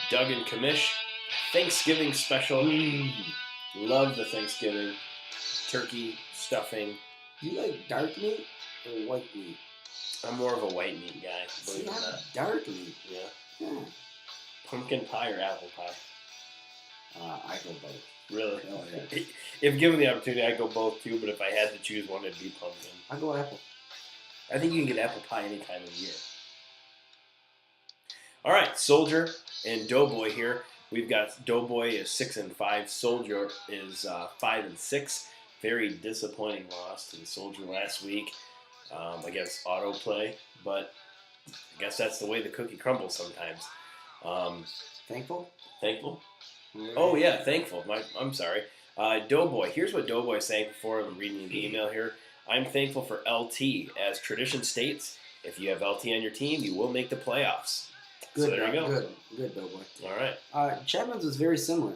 Doug and Kamish Thanksgiving special. Love the Thanksgiving turkey stuffing. Do you like dark meat or white meat? I'm more of a white meat guy. See, I'm dark meat. Yeah. Pumpkin pie or apple pie? I go both. Really? Oh, yeah. If given the opportunity, I'd go both too, but if I had to choose one, it'd be pumpkin. I go apple. I think you can get apple pie any time of year. All right, Soldier and Doughboy here. We've got Doughboy is 6-5. Soldier is 5-6. Very disappointing loss to the Soldier last week against Autoplay, but I guess that's the way the cookie crumbles sometimes. Thankful? Thankful? Oh, yeah, thankful. I'm sorry. Doughboy. Here's what Doughboy is thankful for. I'm reading the email here. I'm thankful for LT. As tradition states, if you have LT on your team, you will make the playoffs. Good, so there you go. Good, Doughboy. All right. Chapman's was very similar.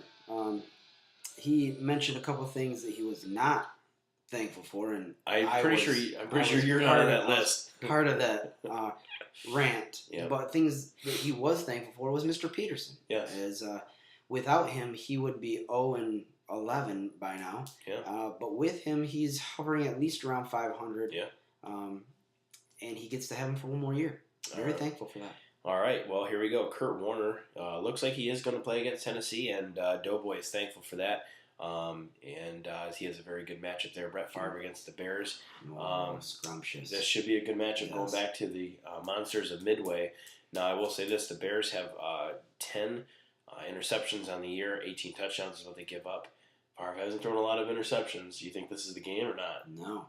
He mentioned a couple things that he was not thankful for, and I'm pretty sure you're not on that list. Part of that rant, Yeah. but things that he was thankful for was Mr. Peterson. Yes. As without him, he would be 0-11 by now. Yeah. But with him, he's hovering at least around 500. Yeah. And he gets to have him for one more year. Very thankful for that. All right, well, here we go. Kurt Warner looks like he is going to play against Tennessee, and Doughboy is thankful for that. He has a very good matchup there. Brett Favre against the Bears. Scrumptious. This should be a good matchup going back to the Monsters of Midway. Now, I will say this. The Bears have 10 interceptions on the year. 18 touchdowns is what they give up. Favre hasn't thrown a lot of interceptions. Do you think this is the game or not? No.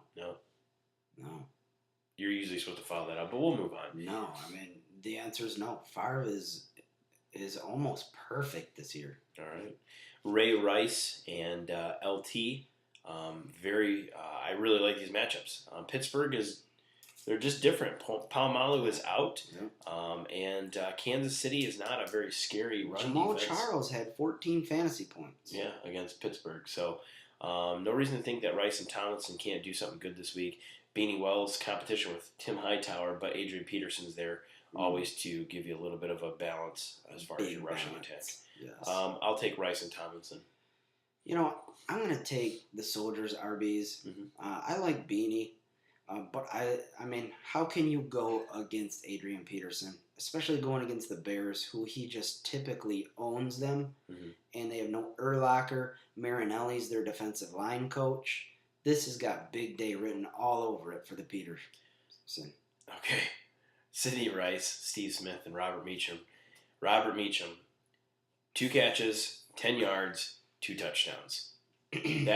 You're usually supposed to follow that up, but we'll move on. No, I mean, the answer is no. Favre is almost perfect this year. All right. Ray Rice and LT. I really like these matchups. Pittsburgh they're just different. Palomalu is out, and Kansas City is not a very scary run Jamal defense. Charles had 14 fantasy points. Yeah, against Pittsburgh. So no reason to think that Rice and Tomlinson can't do something good this week. Beanie Wells competition with Tim Hightower, but Adrian Peterson's there always to give you a little bit of a balance as far as your rushing attack. Yes. I'll take Rice and Tomlinson. You know, I'm going to take the Soldiers RBs. Mm-hmm. I like Beanie, but I mean, how can you go against Adrian Peterson, especially going against the Bears, who he just typically owns them, and they have no Urlacher. Marinelli's their defensive line coach. This has got Big Day written all over it for the Peterson. Okay. Sidney Rice, Steve Smith, and Robert Meacham. Robert Meacham, 2 catches, 10 yards, 2 touchdowns. He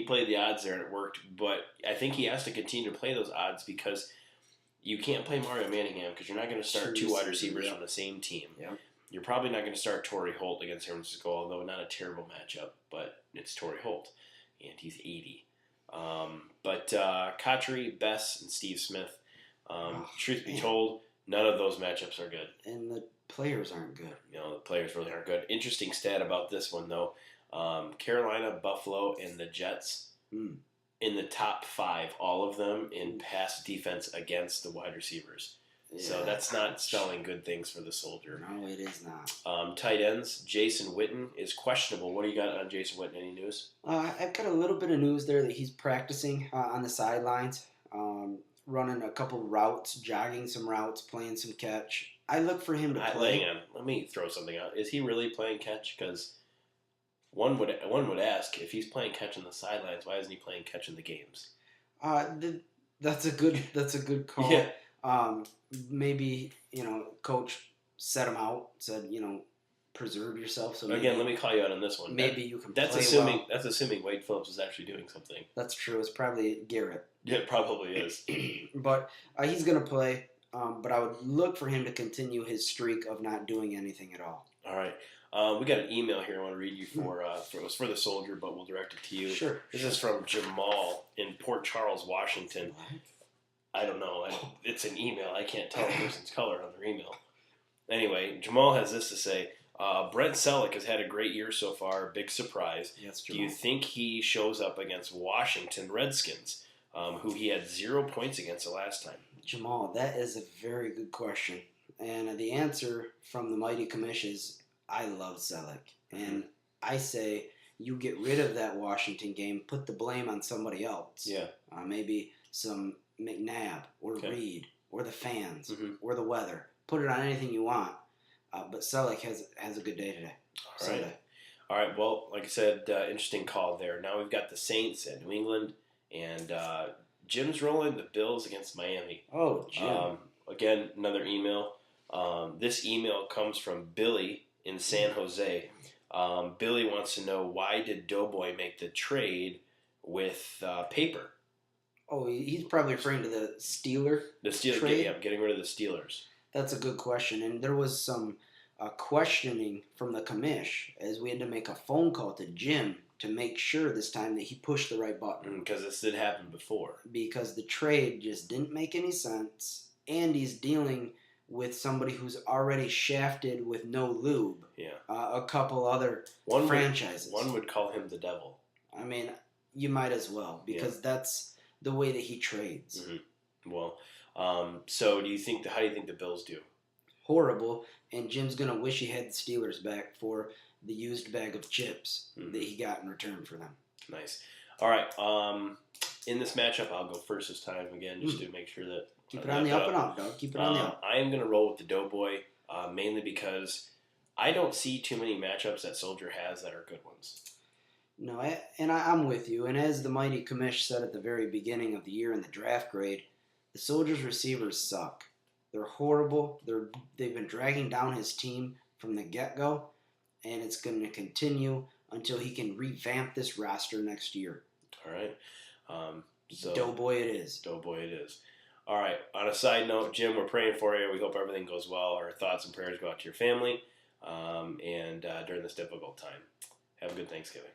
played the odds there and it worked, but I think he has to continue to play those odds because you can't play Mario Manningham because you're not going to start 2 wide receivers on the same team. Yep. You're probably not going to start Torrey Holt against San Francisco, although not a terrible matchup, but it's Torrey Holt, and he's 80. Kotchery, Bess, and Steve Smith. Truth be told, none of those matchups are good. And the players aren't good. The players really aren't good. Interesting stat about this one, though. Carolina, Buffalo, and the Jets in the top 5, all of them in pass defense against the wide receivers. Yeah. So that's not spelling good things for the Soldier. No, it is not. Tight ends, Jason Witten is questionable. What do you got on Jason Witten? Any news? I've got a little bit of news there that he's practicing on the sidelines, running a couple routes, jogging some routes, playing some catch. I look for him to play. Hang on, let me throw something out. Is he really playing catch? Because one would ask, if he's playing catch on the sidelines, why isn't he playing catch in the games? That's a good call. Yeah. Maybe, coach set him out, said, preserve yourself. So again, let me call you out on this one. Maybe you can that's play assuming well. That's assuming Wade Phillips is actually doing something. That's true. It's probably Garrett. Yeah, it probably is. But he's going to play. But I would look for him to continue his streak of not doing anything at all. All right. We got an email here I want to read you for. It was for the Soldier, but we'll direct it to you. Sure. This is from Jamal in Port Charles, Washington. What? I don't know. It's an email. I can't tell a person's color on their email. Anyway, Jamal has this to say. Brent Selleck has had a great year so far. Big surprise. Yes, Do you think he shows up against Washington Redskins, who he had 0 points against the last time? Jamal, that is a very good question. And the answer from the Mighty Commish is I love Selleck. And I say you get rid of that Washington game, put the blame on somebody else. Yeah. Maybe some McNabb or Okay. Reed or the fans Mm-hmm. or the weather. Put it on anything you want. But Selleck has a good day today. All right. All right. Well, like I said, interesting call there. Now we've got the Saints at New England, and Jim's rolling the Bills against Miami. Oh, Jim. Again, another email. This email comes from Billy in San Jose. Billy wants to know, why did Doughboy make the trade with Paper? Oh, he's probably referring to the Steeler trade? Yeah, getting rid of the Steelers. That's a good question. And there was some questioning from the commish as we had to make a phone call to Jim to make sure this time that he pushed the right button. Because this did happen before. Because the trade just didn't make any sense. And he's dealing with somebody who's already shafted with no lube. Yeah. A couple other franchises. One would call him the devil. I mean, you might as well, because that's the way that he trades. Mm-hmm. Well, so how do you think the Bills do? Horrible, and Jim's gonna wish he had the Steelers back for the used bag of chips that he got in return for them. Nice. All right. In this matchup, I'll go first this time again, just to make sure that keep it on the up and up, Doug. Keep it on the up. I am gonna roll with the Doughboy, mainly because I don't see too many matchups that Soldier has that are good ones. No, I'm with you. And as the mighty commish said at the very beginning of the year in the draft grade, the Soldiers' receivers suck. They're horrible. They've been dragging down his team from the get-go, and it's going to continue until he can revamp this roster next year. All right. So Doughboy it is. Doughboy it is. All right. On a side note, Jim, we're praying for you. We hope everything goes well. Our thoughts and prayers go out to your family and during this difficult time. Have a good Thanksgiving.